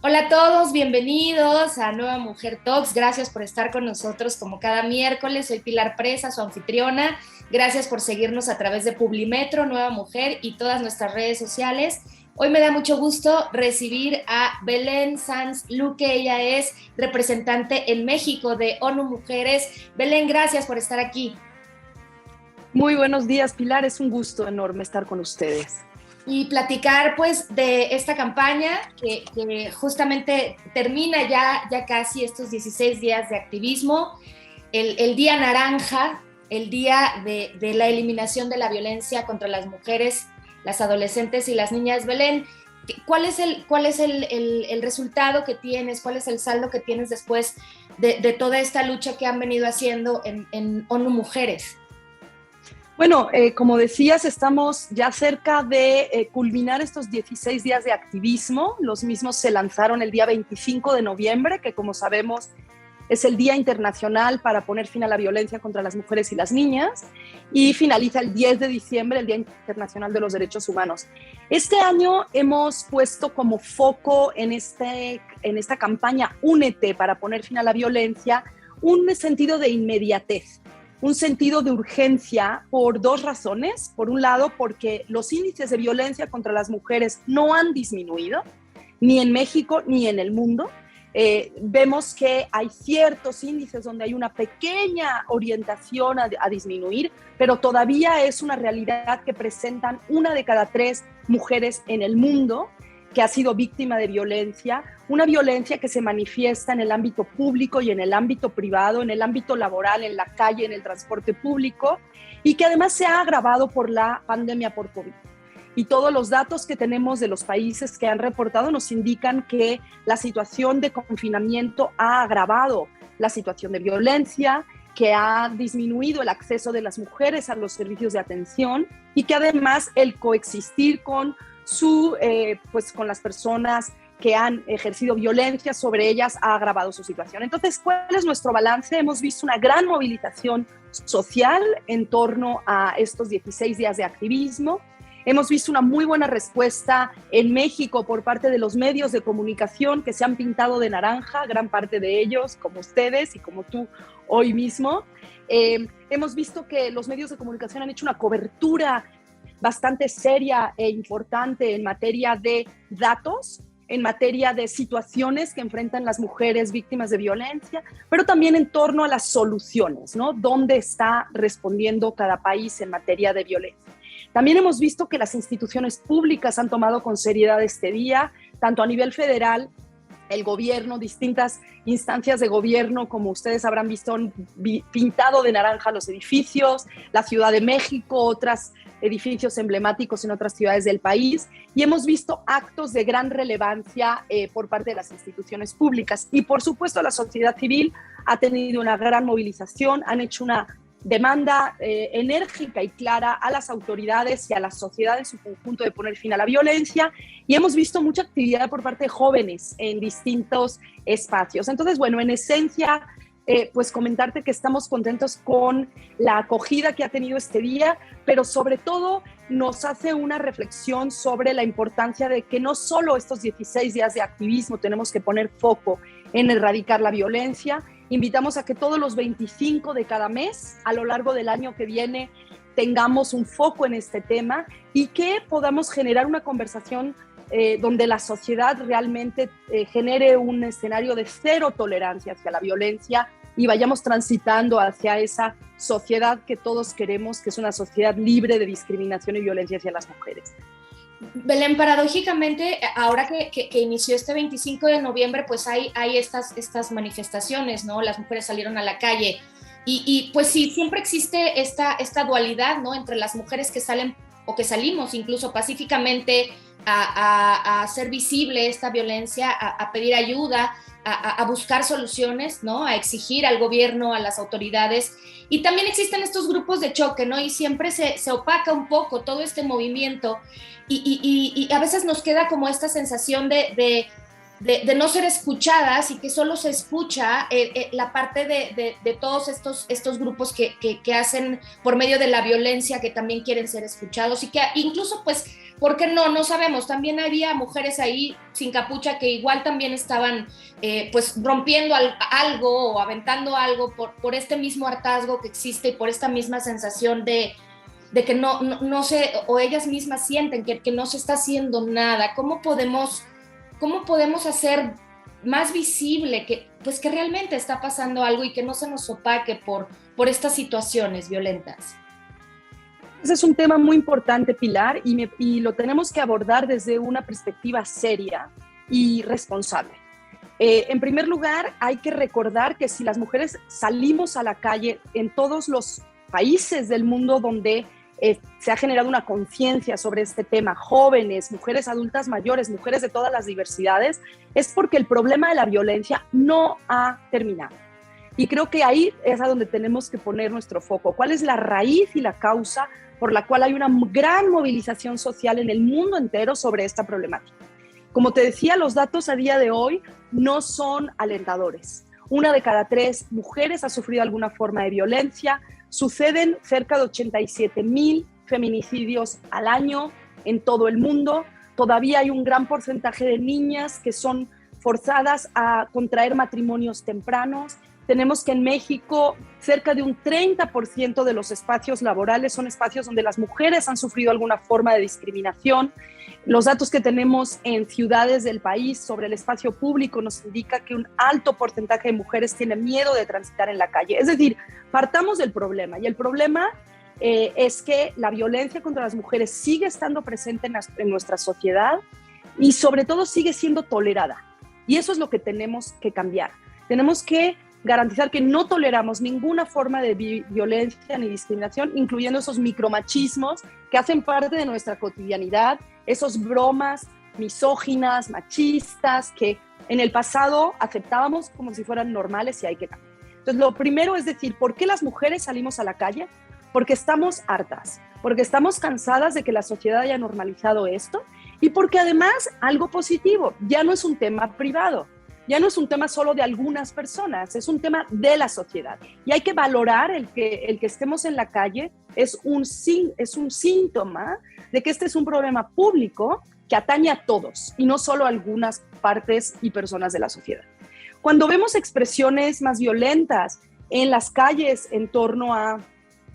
Hola a todos, bienvenidos a Nueva Mujer Talks. Gracias por estar con nosotros como cada miércoles. Soy Pilar Presa, su anfitriona. Gracias por seguirnos a través de Publimetro, Nueva Mujer y todas nuestras redes sociales. Hoy me da mucho gusto recibir a Belén Sanz Luque. Ella es representante en México de ONU Mujeres. Belén, gracias por estar aquí. Muy buenos días, Pilar. Es un gusto enorme estar con ustedes. Y platicar pues de esta campaña que justamente termina ya casi estos 16 días de activismo, el Día Naranja, el día de la eliminación de la violencia contra las mujeres, las adolescentes y las niñas. Belén, ¿cuál es el resultado que tienes? ¿Cuál es el saldo que tienes después de toda esta lucha que han venido haciendo en ONU Mujeres? Bueno, como decías, estamos ya cerca de culminar estos 16 días de activismo. Los mismos se lanzaron el día 25 de noviembre, que como sabemos es el Día Internacional para poner fin a la violencia contra las mujeres y las niñas, y finaliza el 10 de diciembre, el Día Internacional de los Derechos Humanos. Este año hemos puesto como foco en esta campaña Únete para poner fin a la violencia un sentido de inmediatez, un sentido de urgencia por dos razones. Por un lado, porque los índices de violencia contra las mujeres no han disminuido, ni en México ni en el mundo. Vemos que hay ciertos índices donde hay una pequeña orientación a disminuir, pero todavía es una realidad que presentan 1 de cada 3 mujeres en el mundo que ha sido víctima de violencia, una violencia que se manifiesta en el ámbito público y en el ámbito privado, en el ámbito laboral, en la calle, en el transporte público, y que además se ha agravado por la pandemia por COVID. Y todos los datos que tenemos de los países que han reportado nos indican que la situación de confinamiento ha agravado la situación de violencia, que ha disminuido el acceso de las mujeres a los servicios de atención y que además el coexistir con con las personas que han ejercido violencia sobre ellas ha agravado su situación. Entonces, ¿cuál es nuestro balance? Hemos visto una gran movilización social en torno a estos 16 días de activismo. Hemos visto una muy buena respuesta en México por parte de los medios de comunicación que se han pintado de naranja, gran parte de ellos, como ustedes y como tú hoy mismo. Hemos visto que los medios de comunicación han hecho una cobertura bastante seria e importante en materia de datos, en materia de situaciones que enfrentan las mujeres víctimas de violencia, pero también en torno a las soluciones, ¿no? ¿Dónde está respondiendo cada país en materia de violencia? También hemos visto que las instituciones públicas han tomado con seriedad este día, tanto a nivel federal, el gobierno, distintas instancias de gobierno, como ustedes habrán visto, han pintado de naranja los edificios, la Ciudad de México, otros edificios emblemáticos en otras ciudades del país, y hemos visto actos de gran relevancia por parte de las instituciones públicas. Y por supuesto la sociedad civil ha tenido una gran movilización, han hecho una demanda enérgica y clara a las autoridades y a la sociedad en su conjunto de poner fin a la violencia, y hemos visto mucha actividad por parte de jóvenes en distintos espacios. Entonces, bueno, en esencia, pues comentarte que estamos contentos con la acogida que ha tenido este día, pero sobre todo nos hace una reflexión sobre la importancia de que no solo estos 16 días de activismo tenemos que poner foco en erradicar la violencia. Invitamos a que todos los 25 de cada mes, a lo largo del año que viene, tengamos un foco en este tema y que podamos generar una conversación donde la sociedad realmente genere un escenario de cero tolerancia hacia la violencia y vayamos transitando hacia esa sociedad que todos queremos, que es una sociedad libre de discriminación y violencia hacia las mujeres. Belén, paradójicamente, ahora que inició este 25 de noviembre, pues hay estas manifestaciones, ¿no? Las mujeres salieron a la calle y pues sí, siempre existe esta dualidad, ¿no? Entre las mujeres que salen o que salimos incluso pacíficamente a hacer visible esta violencia, a pedir ayuda, a buscar soluciones, ¿no? A exigir al gobierno, a las autoridades. Y también existen estos grupos de choque, ¿no? Y siempre se opaca un poco todo este movimiento y a veces nos queda como esta sensación de no ser escuchadas y que solo se escucha la parte de todos estos grupos que hacen por medio de la violencia, que también quieren ser escuchados y que incluso pues ¿por qué no? No sabemos. También había mujeres ahí sin capucha que igual también estaban pues rompiendo algo o aventando algo por este mismo hartazgo que existe y por esta misma sensación de que no sé, o ellas mismas sienten que no se está haciendo nada. ¿Cómo podemos hacer más visible pues que realmente está pasando algo y que no se nos opaque por estas situaciones violentas? Ese es un tema muy importante, Pilar, y lo tenemos que abordar desde una perspectiva seria y responsable. En primer lugar, hay que recordar que si las mujeres salimos a la calle en todos los países del mundo donde se ha generado una conciencia sobre este tema, jóvenes, mujeres adultas mayores, mujeres de todas las diversidades, es porque el problema de la violencia no ha terminado. Y creo que ahí es a donde tenemos que poner nuestro foco. ¿Cuál es la raíz y la causa por la cual hay una gran movilización social en el mundo entero sobre esta problemática? Como te decía, los datos a día de hoy no son alentadores. 1 de cada 3 mujeres ha sufrido alguna forma de violencia. Suceden cerca de 87,000 feminicidios al año en todo el mundo. Todavía hay un gran porcentaje de niñas que son forzadas a contraer matrimonios tempranos. Tenemos que en México cerca de un 30% de los espacios laborales son espacios donde las mujeres han sufrido alguna forma de discriminación. Los datos que tenemos en ciudades del país sobre el espacio público nos indica que un alto porcentaje de mujeres tiene miedo de transitar en la calle. Es decir, partamos del problema, y el problema es que la violencia contra las mujeres sigue estando presente en nuestra sociedad y sobre todo sigue siendo tolerada. Y eso es lo que tenemos que cambiar. Tenemos que garantizar que no toleramos ninguna forma de violencia ni discriminación, incluyendo esos micromachismos que hacen parte de nuestra cotidianidad, esos bromas misóginas, machistas, que en el pasado aceptábamos como si fueran normales y hay que cambiar. Entonces, lo primero es decir, ¿por qué las mujeres salimos a la calle? Porque estamos hartas, porque estamos cansadas de que la sociedad haya normalizado esto y porque además, algo positivo, ya no es un tema privado. Ya no es un tema solo de algunas personas, es un tema de la sociedad. Y hay que valorar el que estemos en la calle es un síntoma de que este es un problema público que atañe a todos y no solo a algunas partes y personas de la sociedad. Cuando vemos expresiones más violentas en las calles en torno a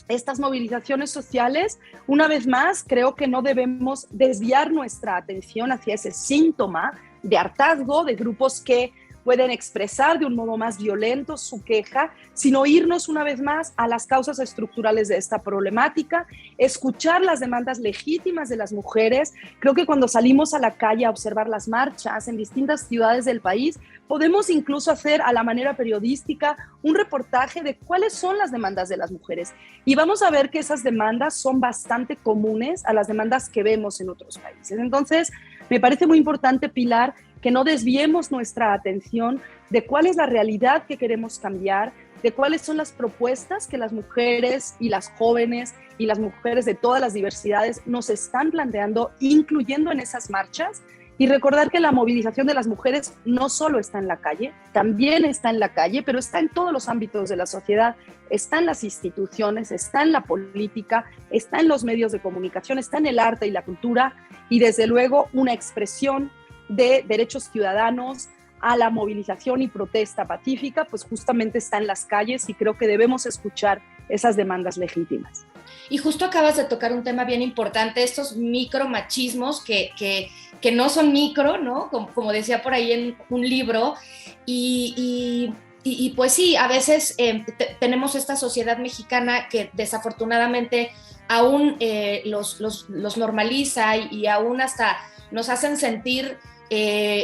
estas movilizaciones sociales, una vez más, creo que no debemos desviar nuestra atención hacia ese síntoma de hartazgo de grupos que pueden expresar de un modo más violento su queja, sino irnos una vez más a las causas estructurales de esta problemática, escuchar las demandas legítimas de las mujeres. Creo que cuando salimos a la calle a observar las marchas en distintas ciudades del país, podemos incluso hacer a la manera periodística un reportaje de cuáles son las demandas de las mujeres. Y vamos a ver que esas demandas son bastante comunes a las demandas que vemos en otros países. Entonces, me parece muy importante, Pilar, que no desviemos nuestra atención de cuál es la realidad que queremos cambiar, de cuáles son las propuestas que las mujeres y las jóvenes y las mujeres de todas las diversidades nos están planteando, incluyendo en esas marchas, y recordar que la movilización de las mujeres no solo está en la calle, también está en la calle, pero está en todos los ámbitos de la sociedad, está en las instituciones, está en la política, está en los medios de comunicación, está en el arte y la cultura, y desde luego una expresión de derechos ciudadanos a la movilización y protesta pacífica, pues justamente está en las calles, y creo que debemos escuchar esas demandas legítimas. Y justo acabas de tocar un tema bien importante, estos micromachismos que no son micro, ¿no? Como decía por ahí en un libro, y pues sí, a veces tenemos esta sociedad mexicana que desafortunadamente aún los normaliza y aún hasta nos hacen sentir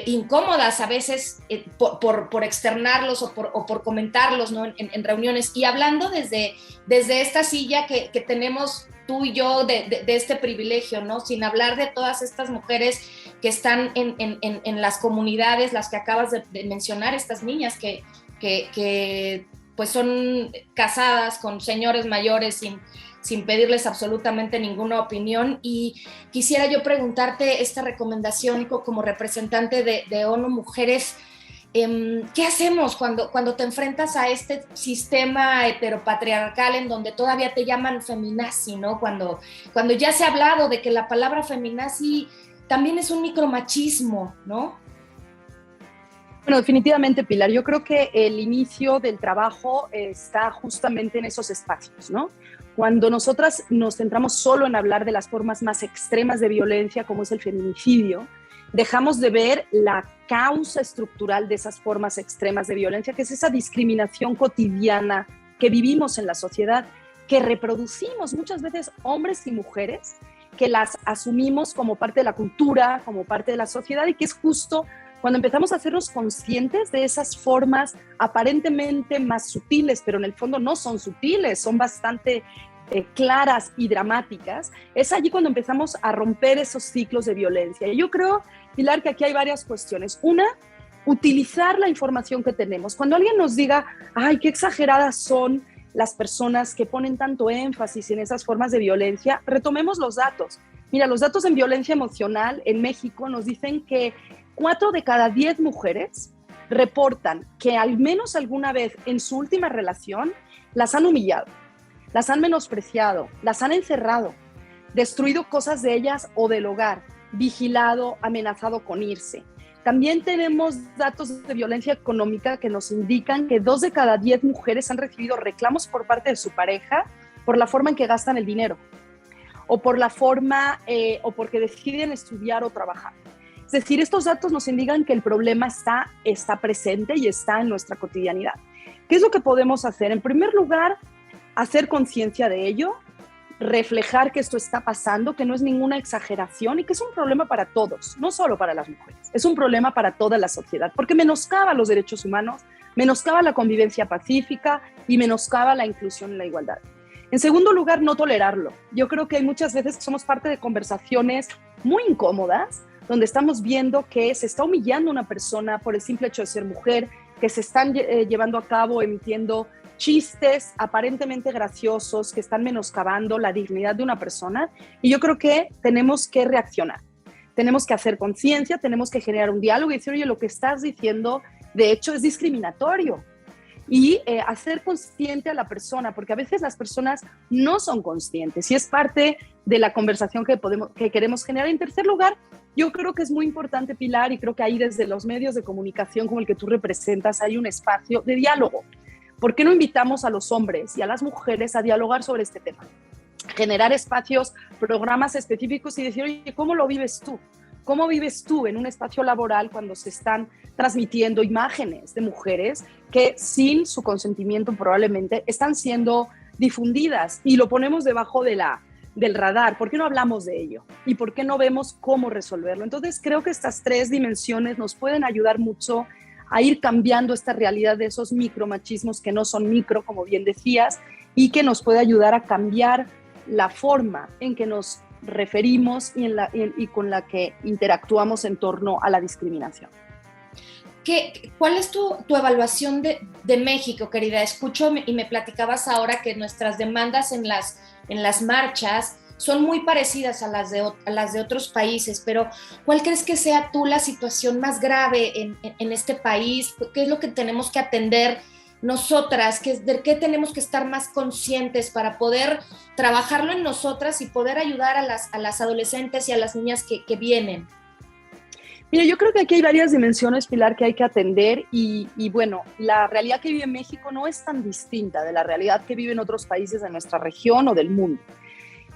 incómodas a veces por externarlos o por comentarlos, ¿no? en reuniones. Y hablando desde esta silla que tenemos tú y yo de este privilegio, ¿no? Sin hablar de todas estas mujeres que están en las comunidades, las que acabas de mencionar, estas niñas que pues son casadas con señores mayores sin pedirles absolutamente ninguna opinión. Y quisiera yo preguntarte esta recomendación como representante de ONU Mujeres, ¿Qué hacemos cuando te enfrentas a este sistema heteropatriarcal en donde todavía te llaman feminazi, ¿no? Cuando ya se ha hablado de que la palabra feminazi también es un micromachismo, ¿no? Bueno, definitivamente, Pilar, yo creo que el inicio del trabajo está justamente en esos espacios, ¿no? Cuando nosotras nos centramos solo en hablar de las formas más extremas de violencia, como es el feminicidio, dejamos de ver la causa estructural de esas formas extremas de violencia, que es esa discriminación cotidiana que vivimos en la sociedad, que reproducimos muchas veces hombres y mujeres, que las asumimos como parte de la cultura, como parte de la sociedad, y que es justo cuando empezamos a hacernos conscientes de esas formas aparentemente más sutiles, pero en el fondo no son sutiles, son bastante claras y dramáticas, es allí cuando empezamos a romper esos ciclos de violencia. Y yo creo, Pilar, que aquí hay varias cuestiones. Una, utilizar la información que tenemos. Cuando alguien nos diga, ay, qué exageradas son las personas que ponen tanto énfasis en esas formas de violencia, retomemos los datos. Mira, los datos en violencia emocional en México nos dicen que 4 de cada 10 mujeres reportan que al menos alguna vez en su última relación las han humillado, las han menospreciado, las han encerrado, destruido cosas de ellas o del hogar, vigilado, amenazado con irse. También tenemos datos de violencia económica que nos indican que 2 de cada 10 mujeres han recibido reclamos por parte de su pareja por la forma en que gastan el dinero o por la forma o porque deciden estudiar o trabajar. Es decir, estos datos nos indican que el problema está presente y está en nuestra cotidianidad. ¿Qué es lo que podemos hacer? En primer lugar, hacer conciencia de ello, reflejar que esto está pasando, que no es ninguna exageración y que es un problema para todos, no solo para las mujeres, es un problema para toda la sociedad, porque menoscaba los derechos humanos, menoscaba la convivencia pacífica y menoscaba la inclusión y la igualdad. En segundo lugar, no tolerarlo. Yo creo que hay muchas veces que somos parte de conversaciones muy incómodas, donde estamos viendo que se está humillando a una persona por el simple hecho de ser mujer, que se están llevando a cabo emitiendo chistes aparentemente graciosos que están menoscabando la dignidad de una persona, y yo creo que tenemos que reaccionar. Tenemos que hacer conciencia, tenemos que generar un diálogo y decir, oye, lo que estás diciendo de hecho es discriminatorio. Y hacer consciente a la persona, porque a veces las personas no son conscientes y es parte de la conversación que queremos generar. En tercer lugar, yo creo que es muy importante, Pilar, y creo que ahí desde los medios de comunicación como el que tú representas hay un espacio de diálogo. ¿Por qué no invitamos a los hombres y a las mujeres a dialogar sobre este tema? Generar espacios, programas específicos y decir, oye, ¿cómo lo vives tú? ¿Cómo vives tú en un espacio laboral cuando se están transmitiendo imágenes de mujeres que sin su consentimiento probablemente están siendo difundidas y lo ponemos debajo del radar? ¿Por qué no hablamos de ello? ¿Y por qué no vemos cómo resolverlo? Entonces creo que estas 3 dimensiones nos pueden ayudar mucho a ir cambiando esta realidad de esos micromachismos que no son micro, como bien decías, y que nos puede ayudar a cambiar la forma en que nos referimos y con la que interactuamos en torno a la discriminación. ¿Cuál es tu evaluación de México, querida? Escucho y me platicabas ahora que nuestras demandas en las marchas son muy parecidas a las de otros países, pero ¿cuál crees que sea tú la situación más grave en este país? ¿Qué es lo que tenemos que atender nosotras? ¿De qué tenemos que estar más conscientes para poder trabajarlo en nosotras y poder ayudar a las adolescentes y a las niñas que vienen? Mira, yo creo que aquí hay varias dimensiones, Pilar, que hay que atender y bueno, la realidad que vive México no es tan distinta de la realidad que viven otros países de nuestra región o del mundo.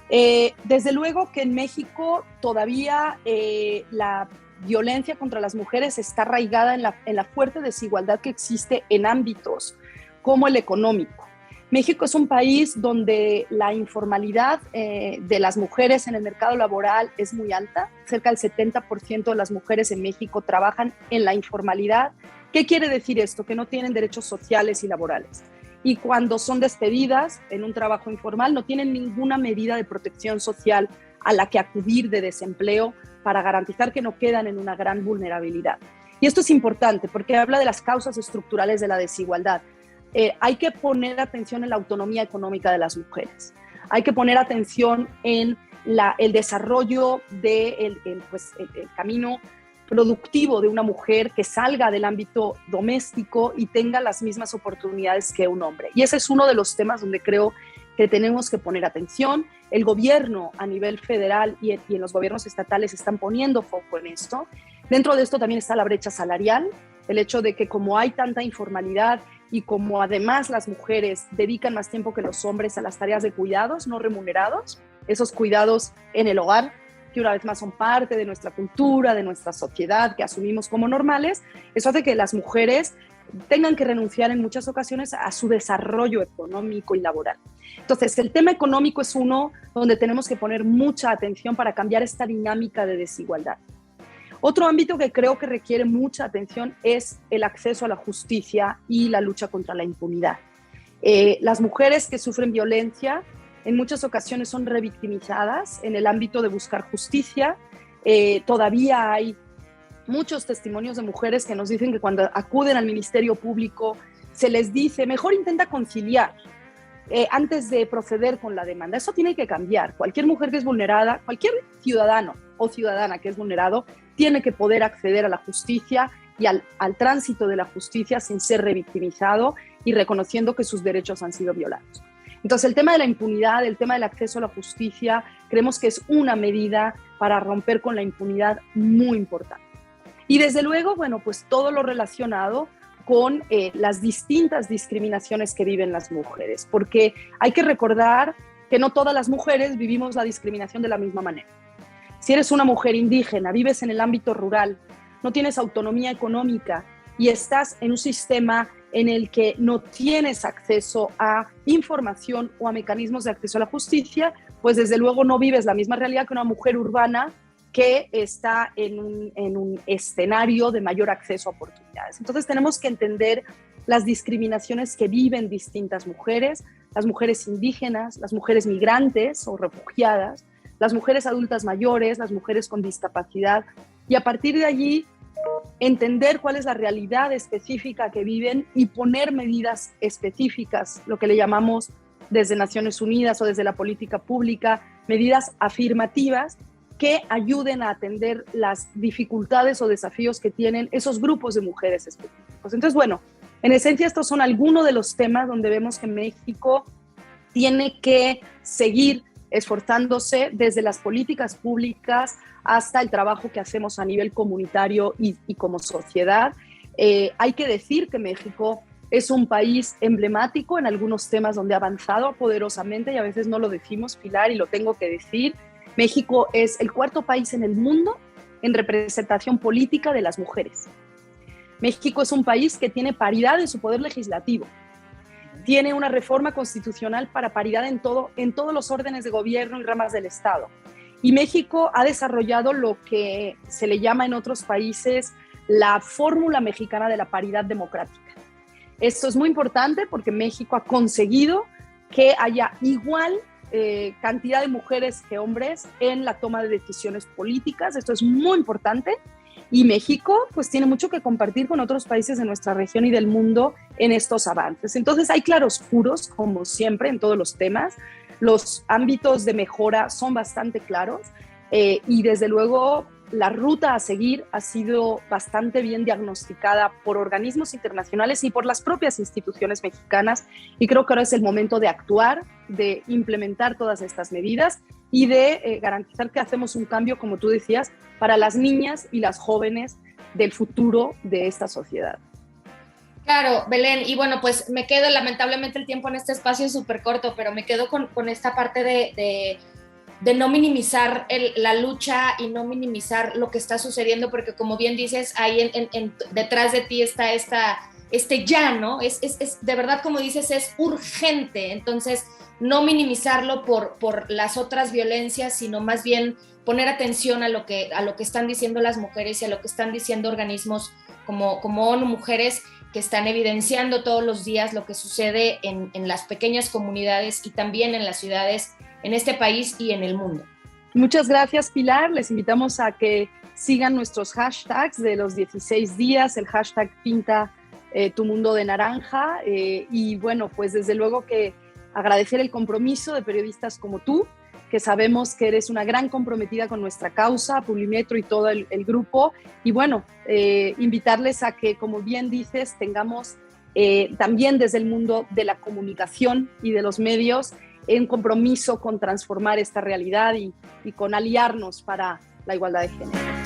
Desde luego que en México todavía la violencia contra las mujeres está arraigada en la fuerte desigualdad que existe en ámbitos como el económico. México es un país donde la informalidad de las mujeres en el mercado laboral es muy alta. Cerca del 70% de las mujeres en México trabajan en la informalidad. ¿Qué quiere decir esto? Que no tienen derechos sociales y laborales. Y cuando son despedidas en un trabajo informal no tienen ninguna medida de protección social a la que acudir de desempleo para garantizar que no quedan en una gran vulnerabilidad. Y esto es importante porque habla de las causas estructurales de la desigualdad. Hay que poner atención en la autonomía económica de las mujeres. Hay que poner atención en el desarrollo del camino productivo de una mujer que salga del ámbito doméstico y tenga las mismas oportunidades que un hombre. Y ese es uno de los temas donde creo que tenemos que poner atención. El gobierno a nivel federal y en los gobiernos estatales están poniendo foco en esto. Dentro de esto también está la brecha salarial, el hecho de que como hay tanta informalidad y como además las mujeres dedican más tiempo que los hombres a las tareas de cuidados no remunerados, esos cuidados en el hogar, que una vez más son parte de nuestra cultura, de nuestra sociedad, que asumimos como normales, eso hace que las mujeres tengan que renunciar en muchas ocasiones a su desarrollo económico y laboral. Entonces, el tema económico es uno donde tenemos que poner mucha atención para cambiar esta dinámica de desigualdad. Otro ámbito que creo que requiere mucha atención es el acceso a la justicia y la lucha contra la impunidad. Las mujeres que sufren violencia en muchas ocasiones son revictimizadas en el ámbito de buscar justicia. Todavía hay muchos testimonios de mujeres que nos dicen que cuando acuden al Ministerio Público se les dice, mejor intenta conciliar antes de proceder con la demanda. Eso tiene que cambiar. Cualquier mujer que es vulnerada, cualquier ciudadano o ciudadana que es vulnerado, tiene que poder acceder a la justicia y al tránsito de la justicia sin ser revictimizado y reconociendo que sus derechos han sido violados. Entonces, el tema de la impunidad, el tema del acceso a la justicia, creemos que es una medida para romper con la impunidad muy importante. Y desde luego, bueno, pues todo lo relacionado con las distintas discriminaciones que viven las mujeres, porque hay que recordar que no todas las mujeres vivimos la discriminación de la misma manera. Si eres una mujer indígena, vives en el ámbito rural, no tienes autonomía económica y estás en un sistema en el que no tienes acceso a información o a mecanismos de acceso a la justicia, pues desde luego no vives la misma realidad que una mujer urbana que está en un escenario de mayor acceso a oportunidades. Entonces tenemos que entender las discriminaciones que viven distintas mujeres, las mujeres indígenas, las mujeres migrantes o refugiadas, las mujeres adultas mayores, las mujeres con discapacidad, y a partir de allí entender cuál es la realidad específica que viven y poner medidas específicas, lo que le llamamos desde Naciones Unidas o desde la política pública, medidas afirmativas que ayuden a atender las dificultades o desafíos que tienen esos grupos de mujeres específicos. Entonces, bueno, en esencia estos son algunos de los temas donde vemos que México tiene que seguir esforzándose desde las políticas públicas hasta el trabajo que hacemos a nivel comunitario y como sociedad. Hay que decir que México es un país emblemático en algunos temas donde ha avanzado poderosamente y a veces no lo decimos, Pilar, y lo tengo que decir. México es el cuarto país en el mundo en representación política de las mujeres. México es un país que tiene paridad en su poder legislativo. Tiene una reforma constitucional para paridad en todos los órdenes de gobierno y ramas del Estado. Y México ha desarrollado lo que se le llama en otros países la fórmula mexicana de la paridad democrática. Esto es muy importante porque México ha conseguido que haya igual cantidad de mujeres que hombres en la toma de decisiones políticas. Esto es muy importante y México pues tiene mucho que compartir con otros países de nuestra región y del mundo en estos avances. Entonces hay claroscuros, como siempre en todos los temas. Los ámbitos de mejora son bastante claros y desde luego la ruta a seguir ha sido bastante bien diagnosticada por organismos internacionales y por las propias instituciones mexicanas, y creo que ahora es el momento de actuar, de implementar todas estas medidas y de garantizar que hacemos un cambio, como tú decías, para las niñas y las jóvenes del futuro de esta sociedad. Claro, Belén, y bueno, pues me quedo, lamentablemente el tiempo en este espacio es súper corto, pero me quedo con esta parte de no minimizar la lucha y no minimizar lo que está sucediendo, porque como bien dices, ahí detrás de ti está ya, ¿no? Es de verdad, como dices, es urgente. Entonces, no minimizarlo por las otras violencias, sino más bien poner atención a lo que están diciendo las mujeres y a lo que están diciendo organismos como ONU Mujeres, que están evidenciando todos los días lo que sucede en las pequeñas comunidades y también en las ciudades en este país y en el mundo. Muchas gracias, Pilar. Les invitamos a que sigan nuestros hashtags de los 16 días, el hashtag Pinta tu mundo de naranja. Y bueno, pues desde luego que agradecer el compromiso de periodistas como tú, que sabemos que eres una gran comprometida con nuestra causa, Publimetro y todo el grupo. Y bueno, invitarles a que, como bien dices, tengamos también desde el mundo de la comunicación y de los medios un compromiso con transformar esta realidad y con aliarnos para la igualdad de género.